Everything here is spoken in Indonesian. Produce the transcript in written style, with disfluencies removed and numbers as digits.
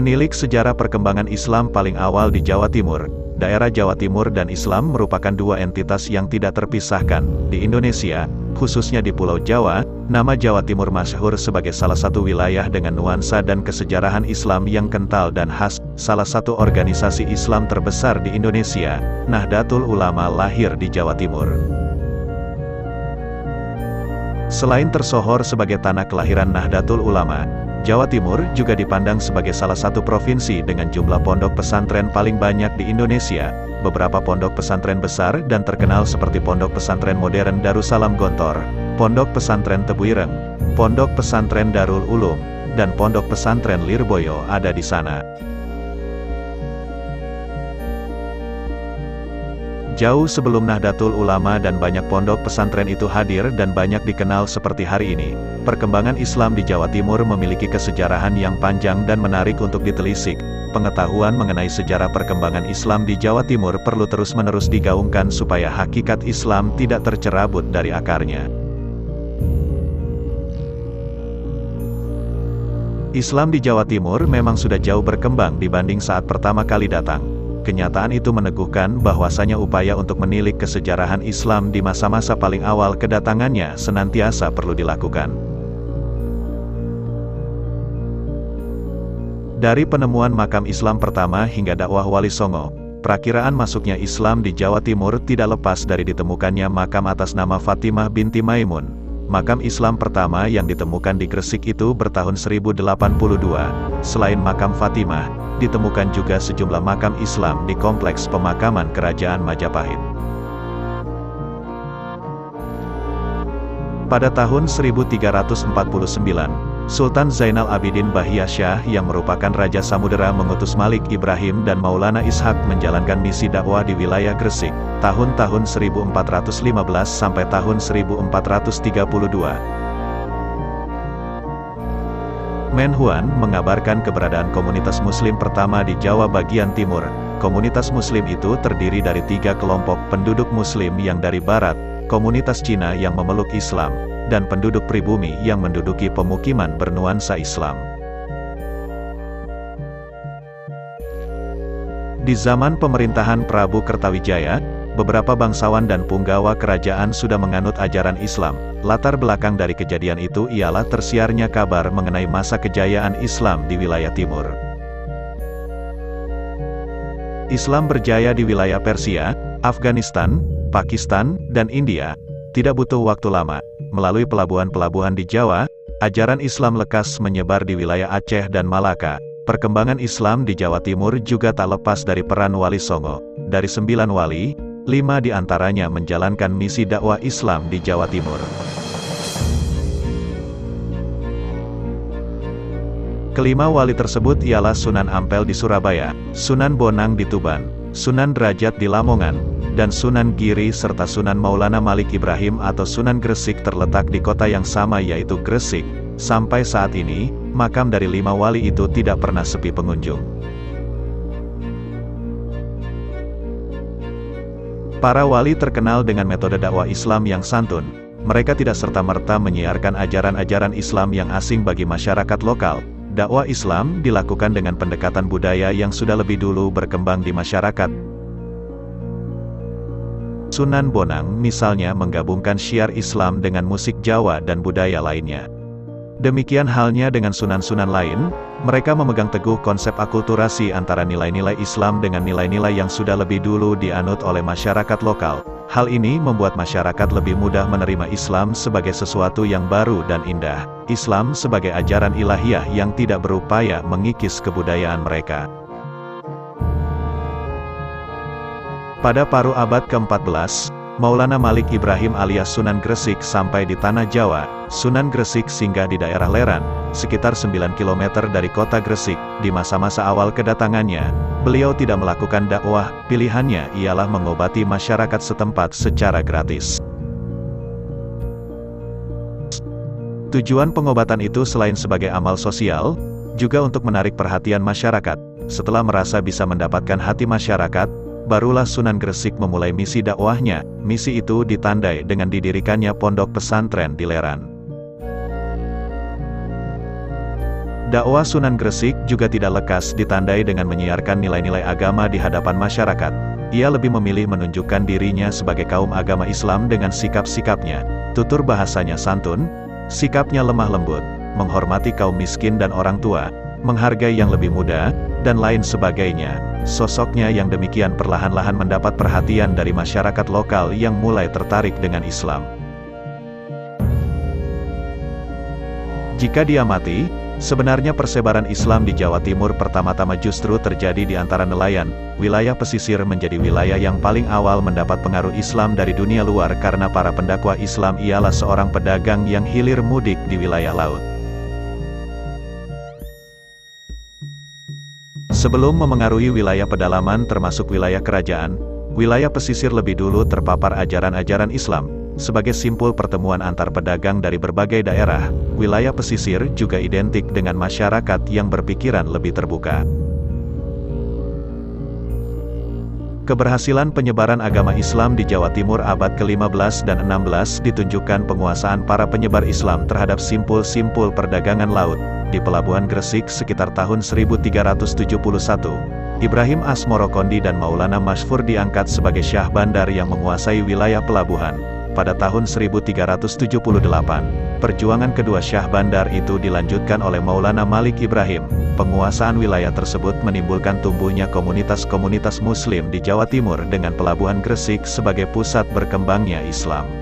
Menilik sejarah perkembangan Islam paling awal di Jawa Timur, daerah Jawa Timur dan Islam merupakan dua entitas yang tidak terpisahkan. Di Indonesia, khususnya di Pulau Jawa, nama Jawa Timur masyhur sebagai salah satu wilayah dengan nuansa dan kesejarahan Islam yang kental dan khas. Salah satu organisasi Islam terbesar di Indonesia, Nahdlatul Ulama, lahir di Jawa Timur. Selain tersohor sebagai tanah kelahiran Nahdlatul Ulama, Jawa Timur juga dipandang sebagai salah satu provinsi dengan jumlah pondok pesantren paling banyak di Indonesia. Beberapa pondok pesantren besar dan terkenal seperti Pondok Pesantren Modern Darussalam Gontor, Pondok Pesantren Tebuireng, Pondok Pesantren Darul Ulum, dan Pondok Pesantren Lirboyo ada di sana. Jauh sebelum Nahdlatul Ulama dan banyak pondok pesantren itu hadir dan banyak dikenal seperti hari ini, perkembangan Islam di Jawa Timur memiliki kesejarahan yang panjang dan menarik untuk ditelisik. Pengetahuan mengenai sejarah perkembangan Islam di Jawa Timur perlu terus-menerus digaungkan supaya hakikat Islam tidak tercerabut dari akarnya. Islam di Jawa Timur memang sudah jauh berkembang dibanding saat pertama kali datang. Kenyataan itu meneguhkan bahwasanya upaya untuk menilik kesejarahan Islam di masa-masa paling awal kedatangannya senantiasa perlu dilakukan. Dari penemuan makam Islam pertama hingga dakwah Wali Songo, perakiraan masuknya Islam di Jawa Timur tidak lepas dari ditemukannya makam atas nama Fatimah binti Maimun. Makam Islam pertama yang ditemukan di Gresik itu bertahun 1082. Selain makam Fatimah, ditemukan juga sejumlah makam Islam di kompleks pemakaman Kerajaan Majapahit. Pada tahun 1349, Sultan Zainal Abidin Bahiasyah yang merupakan Raja Samudera mengutus Malik Ibrahim dan Maulana Ishak menjalankan misi dakwah di wilayah Gresik, tahun-tahun 1415 sampai tahun 1432. Menhuan mengabarkan keberadaan komunitas Muslim pertama di Jawa bagian timur. Komunitas Muslim itu terdiri dari 3 kelompok penduduk Muslim yang dari barat, komunitas Cina yang memeluk Islam, dan penduduk pribumi yang menduduki pemukiman bernuansa Islam. Di zaman pemerintahan Prabu Kertawijaya, beberapa bangsawan dan punggawa kerajaan sudah menganut ajaran Islam. Latar belakang dari kejadian itu ialah tersiarnya kabar mengenai masa kejayaan Islam di wilayah timur. Islam berjaya di wilayah Persia, Afghanistan, Pakistan, dan India. Tidak butuh waktu lama, melalui pelabuhan-pelabuhan di Jawa, ajaran Islam lekas menyebar di wilayah Aceh dan Malaka. Perkembangan Islam di Jawa Timur juga tak lepas dari peran Wali Songo. Dari 9 wali, 5 diantaranya menjalankan misi dakwah Islam di Jawa Timur. Kelima wali tersebut ialah Sunan Ampel di Surabaya, Sunan Bonang di Tuban, Sunan Derajat di Lamongan, dan Sunan Giri serta Sunan Maulana Malik Ibrahim atau Sunan Gresik terletak di kota yang sama yaitu Gresik. Sampai saat ini, makam dari 5 wali itu tidak pernah sepi pengunjung. Para wali terkenal dengan metode dakwah Islam yang santun. Mereka tidak serta-merta menyiarkan ajaran-ajaran Islam yang asing bagi masyarakat lokal. Dakwah Islam dilakukan dengan pendekatan budaya yang sudah lebih dulu berkembang di masyarakat. Sunan Bonang misalnya menggabungkan syiar Islam dengan musik Jawa dan budaya lainnya. Demikian halnya dengan sunan-sunan lain, mereka memegang teguh konsep akulturasi antara nilai-nilai Islam dengan nilai-nilai yang sudah lebih dulu dianut oleh masyarakat lokal. Hal ini membuat masyarakat lebih mudah menerima Islam sebagai sesuatu yang baru dan indah. Islam sebagai ajaran ilahiyah yang tidak berupaya mengikis kebudayaan mereka. Pada paruh abad ke-14, Maulana Malik Ibrahim alias Sunan Gresik sampai di Tanah Jawa. Sunan Gresik singgah di daerah Leran, sekitar 9 km dari kota Gresik. Di masa-masa awal kedatangannya, beliau tidak melakukan dakwah, pilihannya ialah mengobati masyarakat setempat secara gratis. Tujuan pengobatan itu selain sebagai amal sosial, juga untuk menarik perhatian masyarakat. Setelah merasa bisa mendapatkan hati masyarakat, barulah Sunan Gresik memulai misi dakwahnya. Misi itu ditandai dengan didirikannya pondok pesantren di Leran. Dakwah Sunan Gresik juga tidak lekas ditandai dengan menyiarkan nilai-nilai agama di hadapan masyarakat. Ia lebih memilih menunjukkan dirinya sebagai kaum agama Islam dengan sikap-sikapnya, tutur bahasanya santun, sikapnya lemah lembut, menghormati kaum miskin dan orang tua, menghargai yang lebih muda, dan lain sebagainya. Sosoknya yang demikian perlahan-lahan mendapat perhatian dari masyarakat lokal yang mulai tertarik dengan Islam. Jika diamati, sebenarnya persebaran Islam di Jawa Timur pertama-tama justru terjadi di antara nelayan. Wilayah pesisir menjadi wilayah yang paling awal mendapat pengaruh Islam dari dunia luar karena para pendakwah Islam ialah seorang pedagang yang hilir mudik di wilayah laut. Sebelum memengaruhi wilayah pedalaman termasuk wilayah kerajaan, wilayah pesisir lebih dulu terpapar ajaran-ajaran Islam. Sebagai simpul pertemuan antar pedagang dari berbagai daerah, wilayah pesisir juga identik dengan masyarakat yang berpikiran lebih terbuka. Keberhasilan penyebaran agama Islam di Jawa Timur abad ke-15 dan 16 ditunjukkan penguasaan para penyebar Islam terhadap simpul-simpul perdagangan laut. Di Pelabuhan Gresik sekitar tahun 1371, Ibrahim Asmorokondi dan Maulana Masyfur diangkat sebagai Syah Bandar yang menguasai wilayah pelabuhan. Pada tahun 1378, perjuangan kedua Syah Bandar itu dilanjutkan oleh Maulana Malik Ibrahim. Penguasaan wilayah tersebut menimbulkan tumbuhnya komunitas-komunitas Muslim di Jawa Timur dengan Pelabuhan Gresik sebagai pusat berkembangnya Islam.